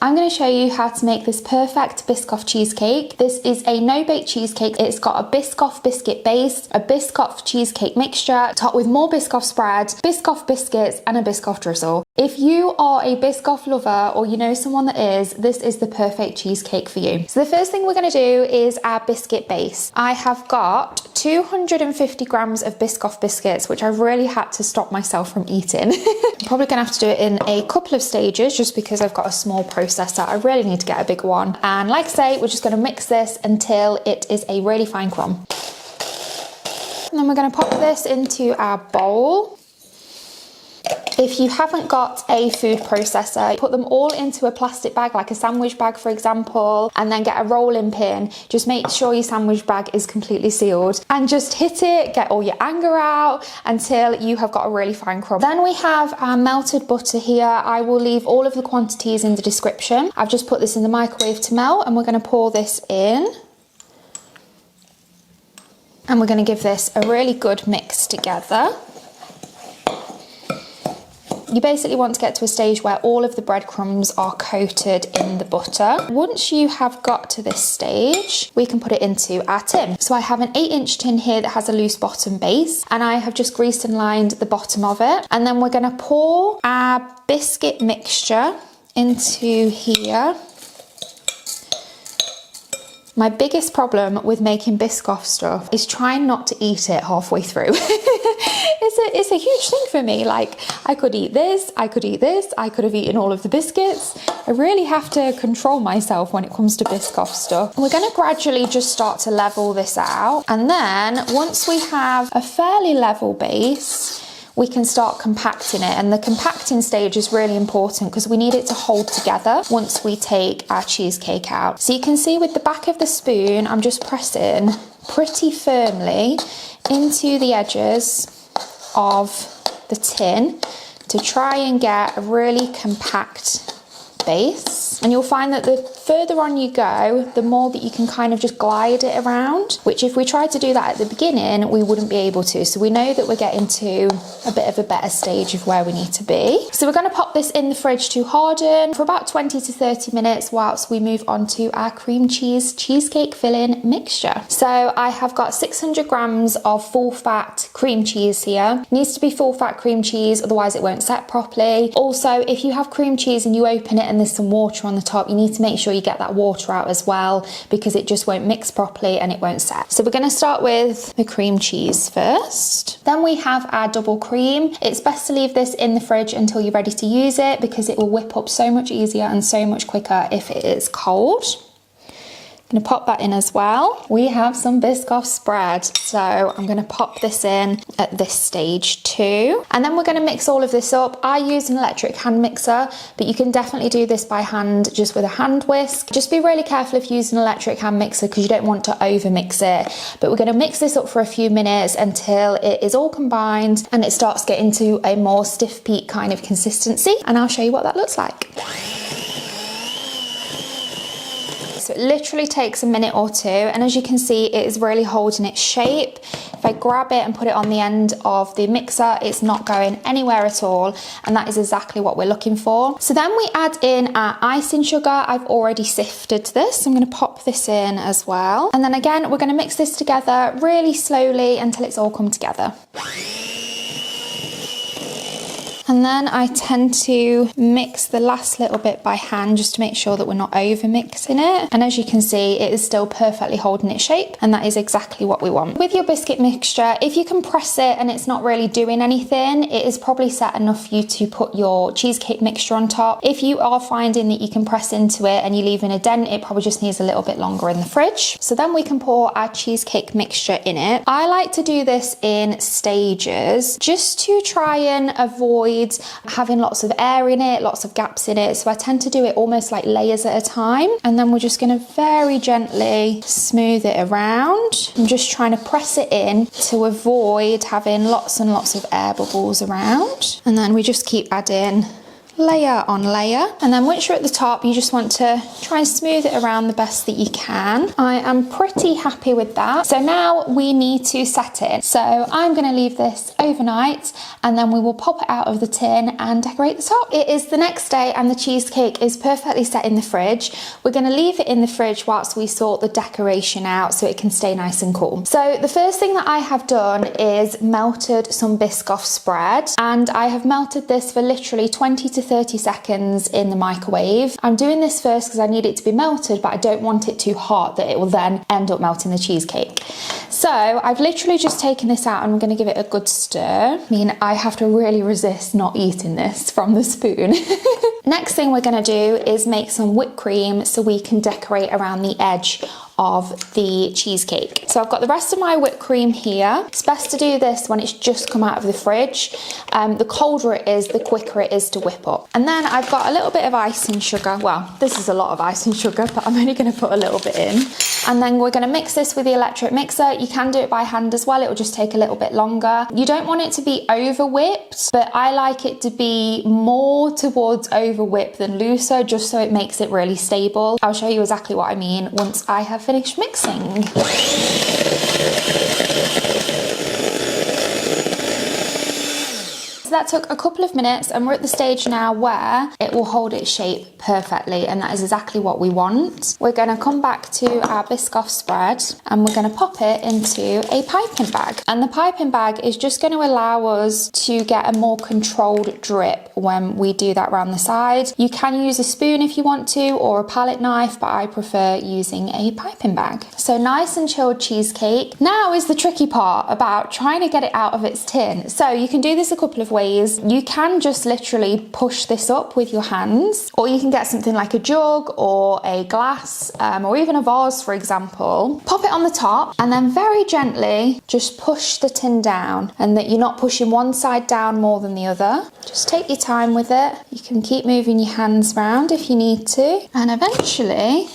I'm going to show you how to make this perfect Biscoff cheesecake. This is a no-bake cheesecake. It's got a Biscoff biscuit base, a Biscoff cheesecake mixture, topped with more Biscoff spread, Biscoff biscuits, and a Biscoff drizzle. If you are a Biscoff lover or you know someone that is, this is the perfect cheesecake for you. So the first thing we're going to do is our biscuit base. I have got 250 grams of Biscoff biscuits, which I really had to stop myself from eating. I'm probably going to have to do it in a couple of stages just because I've got a small processor. I really need to get a big one. And like I say, we're just going to mix this until it is a really fine crumb. And then we're going to pop this into our bowl. If you haven't got a food processor, put them all into a plastic bag, like a sandwich bag for example, and then get a rolling pin. Just make sure your sandwich bag is completely sealed and just hit it, get all your anger out until you have got a really fine crumb. Then we have our melted butter here. I will leave all of the quantities in the description. I've just put this in the microwave to melt and we're going to pour this in. And we're going to give this a really good mix together. You basically want to get to a stage where all of the breadcrumbs are coated in the butter. Once you have got to this stage, we can put it into our tin. So I have an 8-inch tin here that has a loose bottom base, and I have just greased and lined the bottom of it. And then we're going to pour our biscuit mixture into here. My biggest problem with making Biscoff stuff is trying not to eat it halfway through. It's a huge thing for me. Like, I could eat this, I could eat this, I could have eaten all of the biscuits. I really have to control myself when it comes to Biscoff stuff. We're going to gradually just start to level this out. And then once we have a fairly level base, we can start compacting it, and the compacting stage is really important because we need it to hold together once we take our cheesecake out. So you can see with the back of the spoon, I'm just pressing pretty firmly into the edges of the tin to try and get a really compact base. And you'll find that the further on you go, the more that you can kind of just glide it around, which if we tried to do that at the beginning, we wouldn't be able to. So we know that we're getting to a bit of a better stage of where we need to be. So we're going to pop this in the fridge to harden for about 20 to 30 minutes whilst we move on to our cream cheese cheesecake filling mixture. So I have got 600 grams of full fat cream cheese here. It needs to be full fat cream cheese, otherwise it won't set properly. Also, if you have cream cheese and you open it and there's some water on the top, you need to make sure you get that water out as well because it just won't mix properly and it won't set. So we're going to start with the cream cheese first. Then we have our double cream. It's best to leave this in the fridge until you're ready to use it because it will whip up so much easier and so much quicker if it is cold. I'm going to pop that in as well. We have some Biscoff spread, so I'm going to pop this in at this stage too. And then we're going to mix all of this up. I use an electric hand mixer, but you can definitely do this by hand just with a hand whisk. Just be really careful if you use an electric hand mixer because you don't want to over mix it. But we're going to mix this up for a few minutes until it is all combined and it starts getting to a more stiff peak kind of consistency. And I'll show you what that looks like. So it literally takes a minute or two, and as you can see, it is really holding its shape. If I grab it and put it on the end of the mixer, it's not going anywhere at all, and that is exactly what we're looking for. So then we add in our icing sugar. I've already sifted this. I'm going to pop this in as well. And then again, we're going to mix this together really slowly until it's all come together. And then I tend to mix the last little bit by hand just to make sure that we're not over mixing it. And as you can see, it is still perfectly holding its shape, and that is exactly what we want. With your biscuit mixture, if you can press it and it's not really doing anything, it is probably set enough for you to put your cheesecake mixture on top. If you are finding that you can press into it and you're leaving a dent, it probably just needs a little bit longer in the fridge. So then we can pour our cheesecake mixture in it. I like to do this in stages just to try and avoid having lots of air in it, lots of gaps in it. So I tend to do it almost like layers at a time. And then we're just going to very gently smooth it around. I'm just trying to press it in to avoid having lots and lots of air bubbles around. And then we just keep adding layer on layer. And then once you're at the top, you just want to try and smooth it around the best that you can. I am pretty happy with that. So now we need to set it. So I'm going to leave this overnight and then we will pop it out of the tin and decorate the top. It is the next day and the cheesecake is perfectly set in the fridge. We're going to leave it in the fridge whilst we sort the decoration out so it can stay nice and cool. So the first thing that I have done is melted some Biscoff spread, and I have melted this for literally 20 to 30 seconds in the microwave. I'm doing this first because I need it to be melted, but I don't want it too hot that it will then end up melting the cheesecake. So I've literally just taken this out and I'm going to give it a good stir. I mean, I have to really resist not eating this from the spoon. Next thing we're going to do is make some whipped cream so we can decorate around the edge of the cheesecake. So I've got the rest of my whipped cream here. It's best to do this when it's just come out of the fridge. The colder it is, the quicker it is to whip up. And then I've got a little bit of icing sugar. Well, this is a lot of icing sugar, but I'm only going to put a little bit in. And then we're going to mix this with the electric mixer. You can do it by hand as well. It will just take a little bit longer. You don't want it to be over whipped, but I like it to be more towards over whipped than looser, just so it makes it really stable. I'll show you exactly what I mean once I have finished mixing. So that took a couple of minutes and we're at the stage now where it will hold its shape perfectly, and that is exactly what we want. We're going to come back to our Biscoff spread and we're going to pop it into a piping bag. And the piping bag is just going to allow us to get a more controlled drip when we do that around the side. You can use a spoon if you want to, or a palette knife, but I prefer using a piping bag. So nice and chilled cheesecake. Now is the tricky part about trying to get it out of its tin. So you can do this a couple of ways. You can just literally push this up with your hands, or you can get something like a jug or a glass or even a vase, for example. Pop it on the top and then very gently just push the tin down, and that you're not pushing one side down more than the other. Just take your time with it. You can keep moving your hands around if you need to, and eventually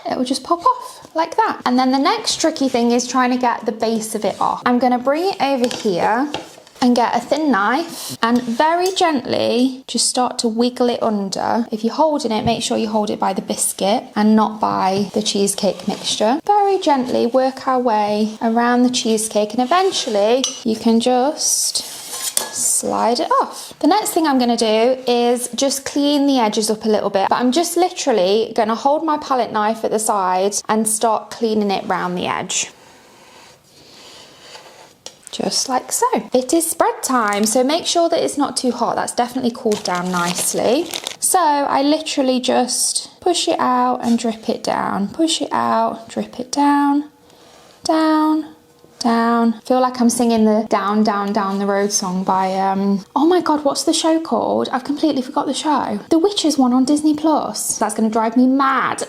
it will just pop off like that. And then the next tricky thing is trying to get the base of it off. I'm going to bring it over here and get a thin knife and very gently just start to wiggle it under. If you're holding it, make sure you hold it by the biscuit and not by the cheesecake mixture. Very gently work our way around the cheesecake, and eventually you can just slide it off. The next thing I'm going to do is just clean the edges up a little bit, but I'm just literally going to hold my palette knife at the side and start cleaning it round the edge. Just like so. It is spread time, so make sure that it's not too hot. That's definitely cooled down nicely. So I literally just push it out and drip it down. Push it out, drip it down, down, down. I feel like I'm singing the Down, Down, Down the Road song by, oh my God, what's the show called? I've completely forgot the show. The Witches one on Disney Plus. That's going to drive me mad.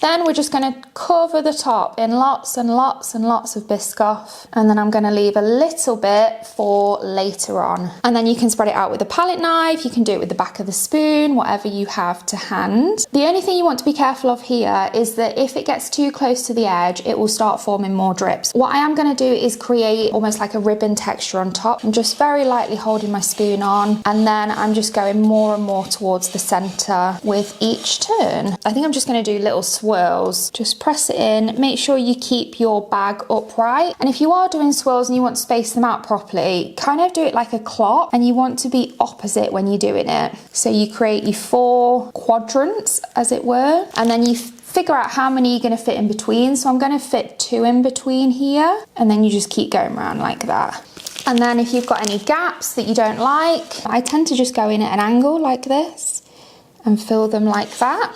Then we're just going to cover the top in lots and lots and lots of Biscoff. And then I'm going to leave a little bit for later on. And then you can spread it out with a palette knife. You can do it with the back of the spoon, whatever you have to hand. The only thing you want to be careful of here is that if it gets too close to the edge, it will start forming more drips. What I am going to do is create almost like a ribbon texture on top. I'm just very lightly holding my spoon on, and then I'm just going more and more towards the center with each turn. I think I'm just going to do little swirls. Just press it in, make sure you keep your bag upright, and if you are doing swirls and you want to space them out properly, kind of do it like a clock, and you want to be opposite when you're doing it. So you create your 4 quadrants, as it were, and then you figure out how many you're going to fit in between. So I'm going to fit 2 in between here, and then you just keep going around like that. And then if you've got any gaps that you don't like, I tend to just go in at an angle like this and fill them like that.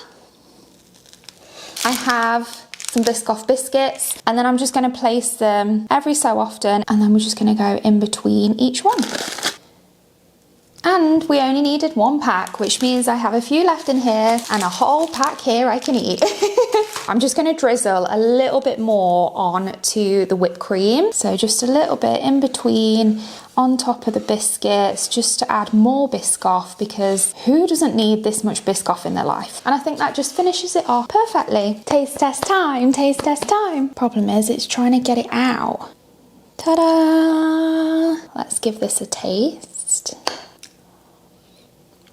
I have some Biscoff biscuits, and then I'm just going to place them every so often, and then we're just going to go in between each one. And we only needed 1 pack, which means I have a few left in here and a whole pack here I can eat. I'm just going to drizzle a little bit more onto the whipped cream. So just a little bit in between, on top of the biscuits, just to add more Biscoff, because who doesn't need this much Biscoff in their life? And I think that just finishes it off perfectly. Taste test time, taste test time. Problem is, it's trying to get it out. Ta-da! Let's give this a taste.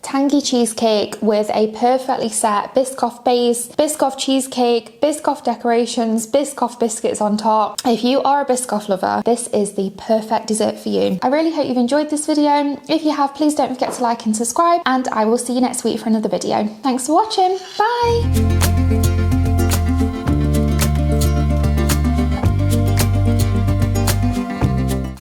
tangy cheesecake with a perfectly set Biscoff base, Biscoff cheesecake, Biscoff decorations, Biscoff biscuits on top. If you are a Biscoff lover, this is the perfect dessert for you. I really hope you've enjoyed this video. If you have, please don't forget to like and subscribe, and I will see you next week for another video. Thanks for watching. Bye.